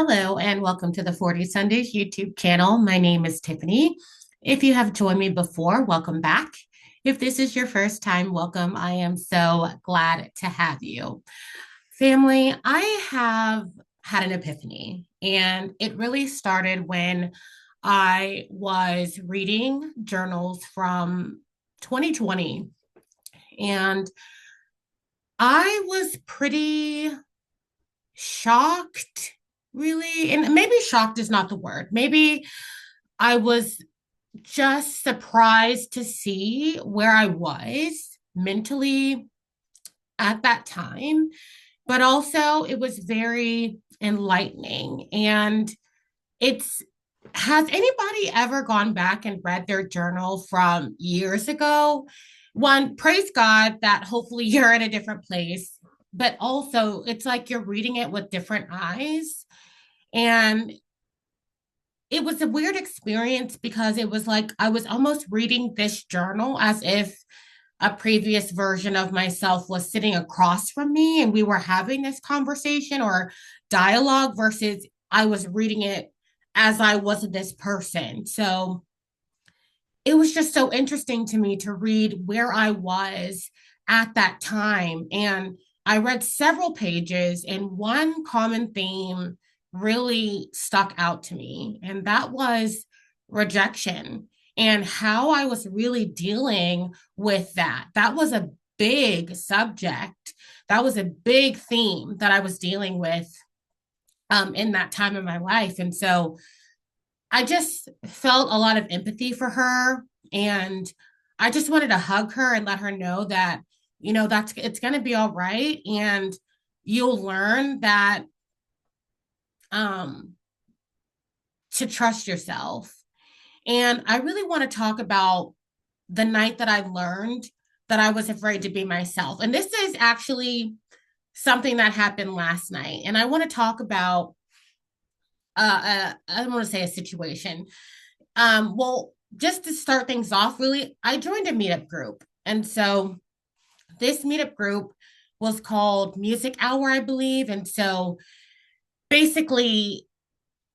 Hello and welcome to the 40 Sundays YouTube channel. My name is Tiffany. If you have joined me before, welcome back. If this is your first time, welcome. I am so glad to have you. Family, I have had an epiphany, and it really started when I was reading journals from 2020, and I was pretty shocked, really. And maybe shocked is not the word. Maybe I was just surprised to see where I was mentally at that time. But also, it was very enlightening. And it's, has anybody ever gone back and read their journal from years ago? One, praise God that hopefully you're in a different place, but also it's like you're reading it with different eyes. And it was a weird experience because it was like I was almost reading this journal as if a previous version of myself was sitting across from me and we were having this conversation or dialogue versus I was reading it as I was this person. So it was just so interesting to me to read where I was at that time. And I read several pages, and one common theme really stuck out to me, and that was rejection and how I was really dealing with that. That was a big subject. That was a big theme that I was dealing with in that time of my life. And so I just felt a lot of empathy for her, and I just wanted to hug her and let her know that, that's it's going to be all right, and you'll learn that um to trust yourself. And I really want to talk about the night that I learned that I was afraid to be myself. And this is actually something that happened last night, and I want to talk about I don't want to say a situation. Well, just to start things off, really, I joined a meetup group. And so this meetup group was called Music Hour, I believe. And so basically,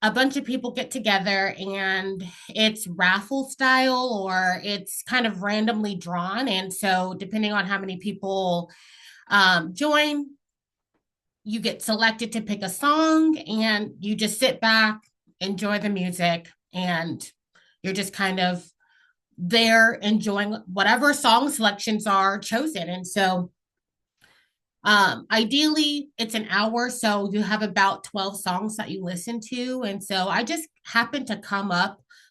a bunch of people get together and it's raffle style or it's kind of randomly drawn. And so, depending on how many people join, you get selected to pick a song and you just sit back, enjoy the music, and you're just kind of there enjoying whatever song selections are chosen. And so ideally it's an hour, so you have about 12 songs that you listen to. And so I just happened to come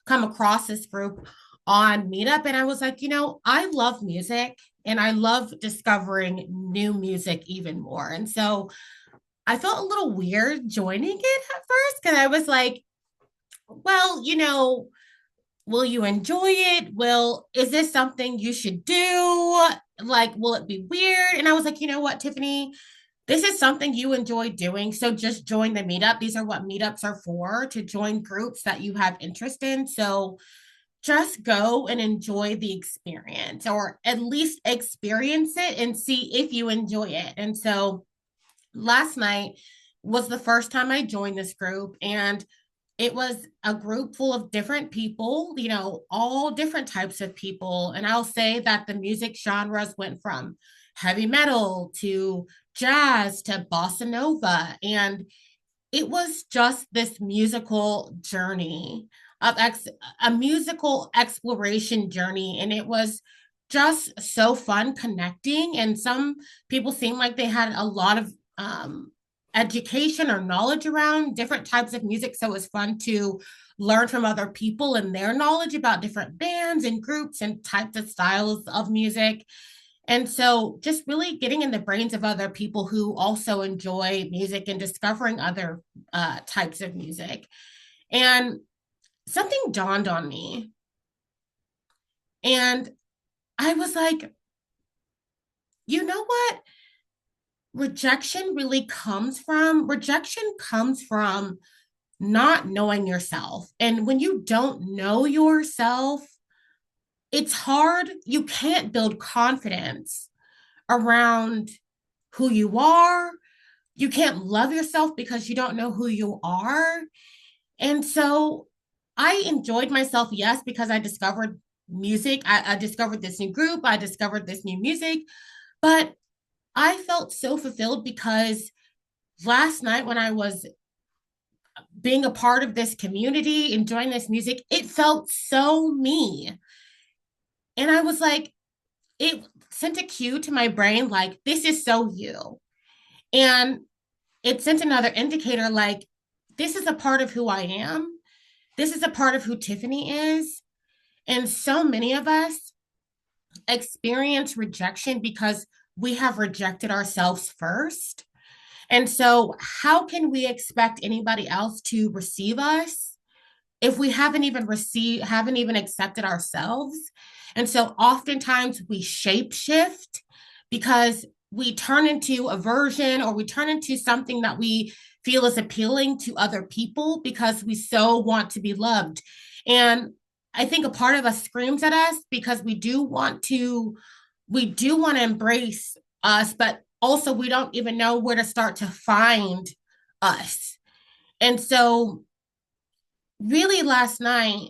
across this group on Meetup, and I was like, I love music and I love discovering new music even more. And so I felt a little weird joining it at first because I was like, well, will you enjoy it? Is this something you should do? Like, will it be weird? And I was like, you know what, Tiffany, this is something you enjoy doing. So just join the meetup. These are what meetups are for, to join groups that you have interest in. So just go and enjoy the experience, or at least experience it and see if you enjoy it. And so last night was the first time I joined this group, and it was a group full of different people, all different types of people. And I'll say that the music genres went from heavy metal to jazz to bossa nova. And it was just this musical journey a musical exploration journey. And it was just so fun connecting. And some people seemed like they had a lot of education or knowledge around different types of music. So it was fun to learn from other people and their knowledge about different bands and groups and types of styles of music. And so just really getting in the brains of other people who also enjoy music and discovering other types of music. And something dawned on me. And I was like, you know what? Rejection comes from not knowing yourself. And when you don't know yourself, it's hard. You can't build confidence around who you are, you can't love yourself because you don't know who you are. And so I enjoyed myself, yes, because I discovered music. I discovered this new group, I discovered this new music, but I felt so fulfilled because last night when I was being a part of this community, enjoying this music, it felt so me. And I was like, it sent a cue to my brain, like, this is so you. And it sent another indicator, like, this is a part of who I am. This is a part of who Tiffany is. And so many of us experience rejection because we have rejected ourselves first. And so, how can we expect anybody else to receive us if we haven't even accepted ourselves? And so oftentimes we shape shift because we turn into a version or we turn into something that we feel is appealing to other people because we so want to be loved. And I think a part of us screams at us because we do want to embrace us, but also we don't even know where to start to find us. And so really last night,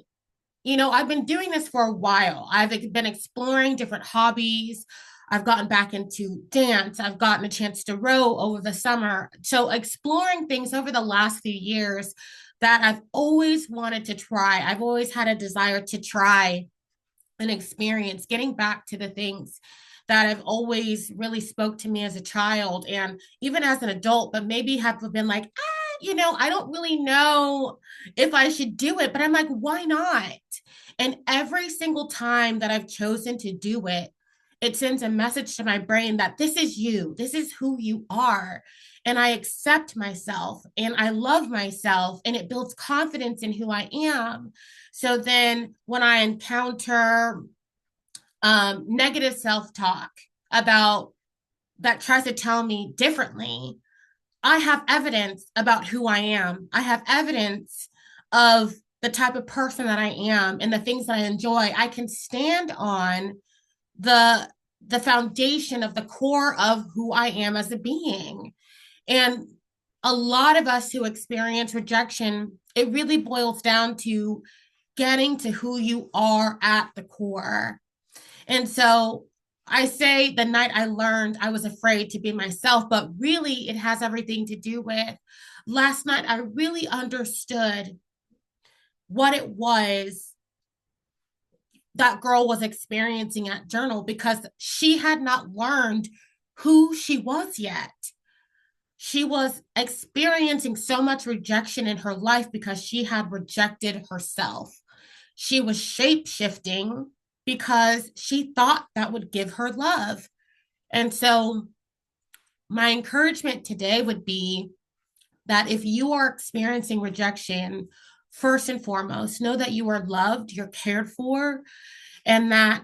I've been doing this for a while. I've been exploring different hobbies. I've gotten back into dance. I've gotten a chance to row over the summer. So, exploring things over the last few years that I've always wanted to try. I've always had a desire to try and experience, getting back to the things that have always really spoke to me as a child and even as an adult, but maybe have been like, I don't really know if I should do it, but I'm like, why not? And every single time that I've chosen to do it, it sends a message to my brain that this is you, this is who you are. And I accept myself and I love myself, and it builds confidence in who I am. So then when I encounter negative self talk about that tries to tell me differently, I have evidence about who I am. I have evidence of the type of person that I am and the things that I enjoy. I can stand on the the foundation of the core of who I am as a being. And a lot of us who experience rejection, it really boils down to getting to who you are at the core. And so I say the night I learned I was afraid to be myself, but really it has everything to do with last night. I really understood what it was that girl was experiencing at Journal because she had not learned who she was yet. She was experiencing so much rejection in her life because she had rejected herself. She was shape shifting because she thought that would give her love. And so, my encouragement today would be that if you are experiencing rejection, first and foremost, know that you are loved, you're cared for, and that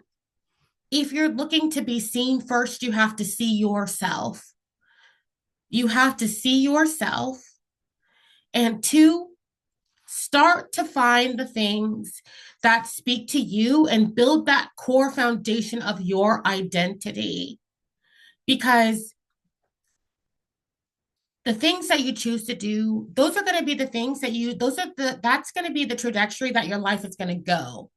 if you're looking to be seen, first, you have to see yourself. You have to see yourself. And two, start to find the things that speak to you and build that core foundation of your identity. Because the things that you choose to do, those are going to be the things that's going to be the trajectory that your life is going to go.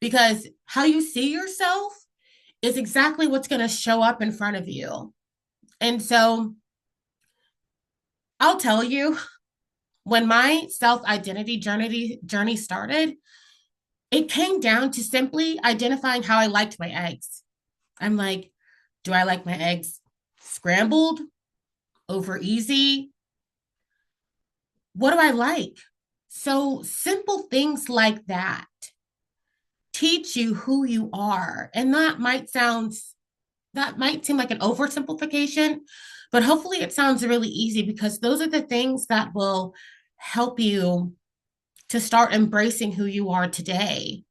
Because how you see yourself is exactly what's going to show up in front of you. And so I'll tell you, when my self identity journey started, it came down to simply identifying how I liked my eggs. I'm like, do I like my eggs scrambled, over easy? What do I like? So simple things like that teach you who you are. And that might seem like an oversimplification, but hopefully it sounds really easy because those are the things that will help you to start embracing who you are today.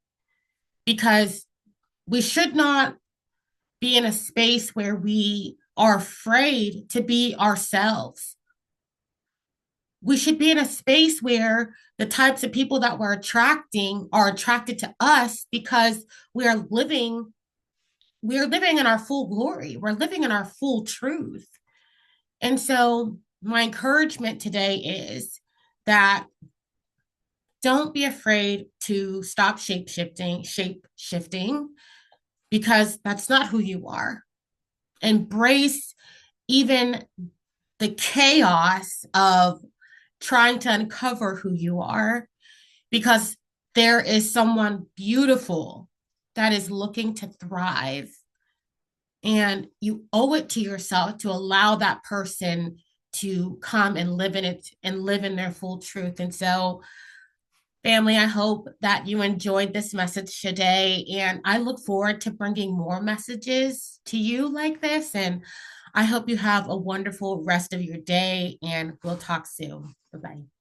Because we should not be in a space where we are afraid to be ourselves. We should be in a space where the types of people that we're attracting are attracted to us because we are living in our full glory. We're living in our full truth. And so my encouragement today is that don't be afraid to stop shape shifting, because that's not who you are. Embrace even the chaos of trying to uncover who you are, because there is someone beautiful that is looking to thrive. And you owe it to yourself to allow that person to come and live in it and live in their full truth. And so, family, I hope that you enjoyed this message today. And I look forward to bringing more messages to you like this. And I hope you have a wonderful rest of your day. And we'll talk soon. Bye bye.